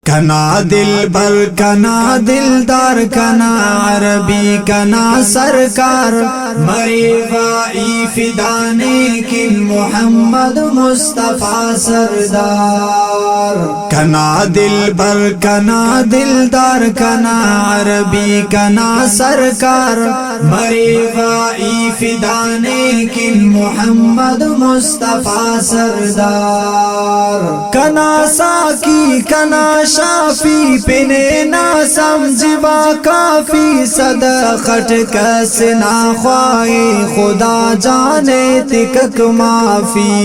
कना दिल बर कना दिलदार कना अरबी कना सरकार मरीवाई फिदाने किन मोहम्मद मुस्तफा सरदार। कना दिल बर कना दिलदार कना अरबी कना सरकार मरीवाई फिदाने किन मोहम्मद मुस्तफा सरदार। कना साकी कना शाफी पिने ना समझबा काफी सदखट कस ना ख्वाए खुदा जाने तिकक माफी।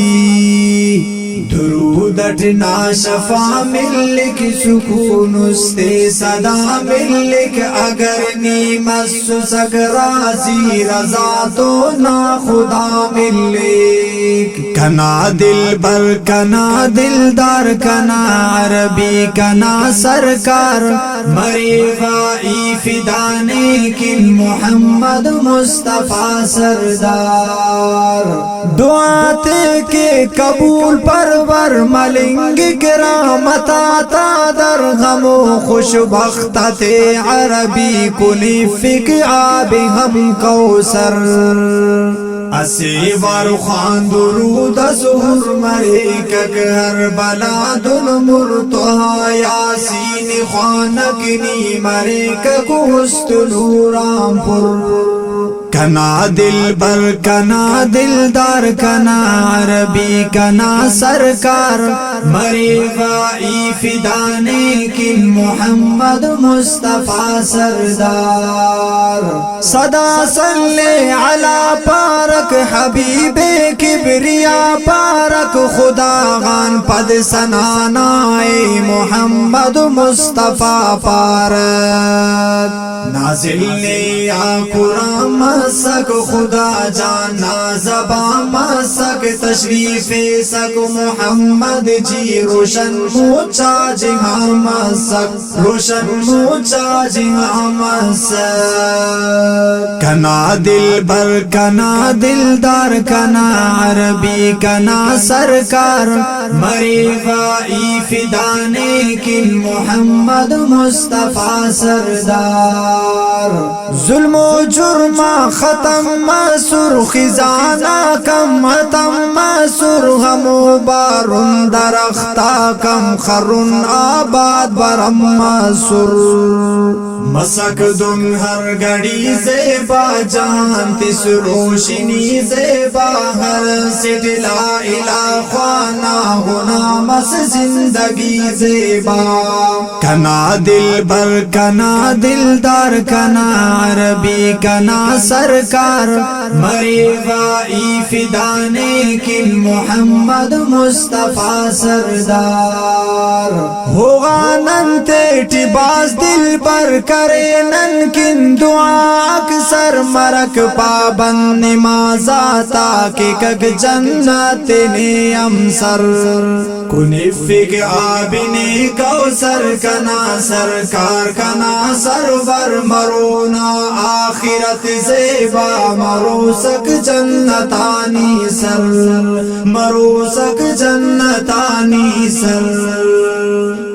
दुरूदट ना शफा मिलक सुकून उस्ते सदा मिलक अगर नीमस्सु सगराजी रजा तो ना खुदा मिलक। कना दिल बर कना दिलदार कना अरबी कना सरकार मरीवाई फिदाने किन मोहम्मद मुस्तफा सरदार। दुआते के कबूल परवर मलिंग किरामत आता दर गमो खुशबख्तते अरबी कुली फिक आब हम कौसर। असी वार खान दुरूद ज़ुहर मरे कगर बला दुल मुर्तहा यासीन खानकनी मरे ककुस्तुलूरामपुर। कना दिल बर कना दिलदार कना अरबी कना सरकार मरीवाई फिदाने किन मोहम्मद मुस्तफा सरदार। सदा सल्ले अला पारक हबीबे किबरिया पारक खुदा गान पद सनानाए मोहम्मद मुस्तफा पारक। नाजिल ने या कुरान मसक खुदा जाना ज़बा मसक तशरीफ़े सक मोहम्मद जी रोशन मोचा जिहां मसक रोशन मोचा जिहां मसक। कना दिल बर कना दिलदार कना अरबी कना सरकार मरीवाई फिदाने किन मोहम्मद मुस्तफा सरदार। जुल्मो जुर्मा खत्म मसूर खिजाना कम खत्म मसूर हमो बारुन दरख्ता कम खरुन आबाद बरम मसूर। मसक दुम हर घड़ी ज़ेबा जान तिस रोशनी ज़ेबा हर सिट ला इला ख्वाना होना मस जिंदगी ज़ेबा। कना दिल बर कना दिलदार कना अरबी कना सरकार मरीवाई फिदाने किन मोहम्मद मुस्तफा सरदार। होगा नंते टिबास दिल पर करे नन किन दुआ अक्सर मरक पाबंद नमाज़ाता के कग जन्नत ने अमसर। कुनिफिक आबिने कौसर कना सरकार कना सरवर मरोना आखिरत ज़ेबा मरोसक जन्नतानी सर मरोसक जन्नतानी सर।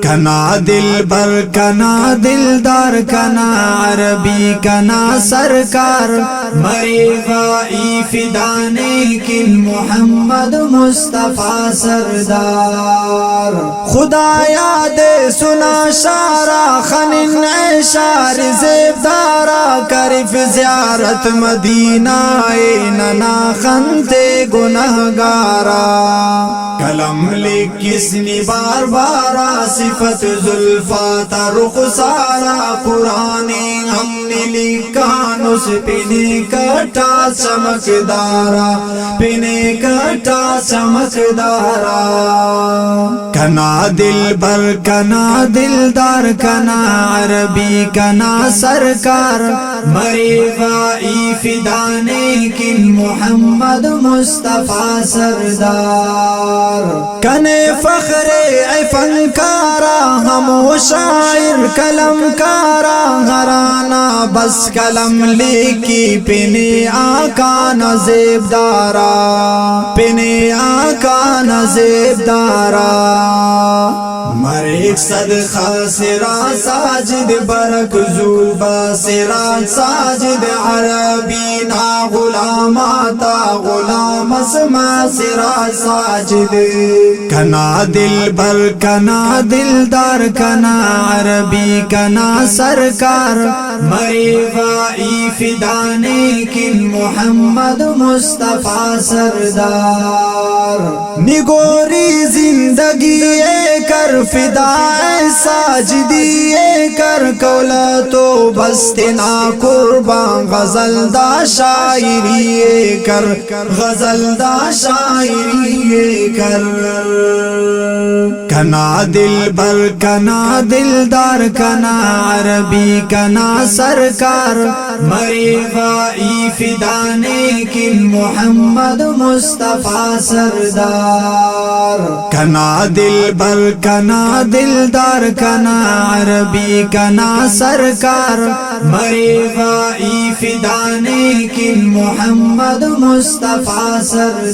कना दिल बर कना दिलदार कना अरबी कना सरकार मरीवाई फिदाने किन मोहम्मद मुस्तफा सरदार। खुदाया दे सुना शारा खनिन ऐशार ज़ेबदारा करिफ ज़ियारत मदीना ए नना खंते गुनहगारा। कलम लिख किसनी बार बारा सिफत जुल्फा तरुख सारा कुराने हमने लिखा नुस पिने कटा चमकदारा पिने कटा चमकदारा। कना दिल बर कना दिलदार कना अरबी कना सरकार मरीवाई फिदाने किन मोहम्मद मुस्तफा सरदार। कने फखरे फनकारा हमो शायर कलमकारा घराना बस कलम लेकी पिने आका नज़ेबदारा, पिने आका नज़ेबदारा। मरे सदखा सिरा साजिद बरक जुबा सिरा साजिद अरबी ना गुलामाता गुलाम असमा सिरा साजिद। कना दिल बर कना दिलदार कना अरबी कना सरकार मरीवाई फिदाने किन मोहम्मद मुस्तफा सरदार। निगोरी जिंदगी कर फिदाए साजिदी कर कौला तो बस्तना कुर्बान गजलदा शायरी कर, गजलदा शायरी कर। कना दिल बर कना दिलदार कना अरबी कना सरकार मरीवाई फिदाने किन मोहम्मद मुस्तफा सरदार। कना दिल बर कना दिलदार कना अरबी कना सरकार मरीवाई फिदाने किन मोहम्मद मुस्तफा सरदार।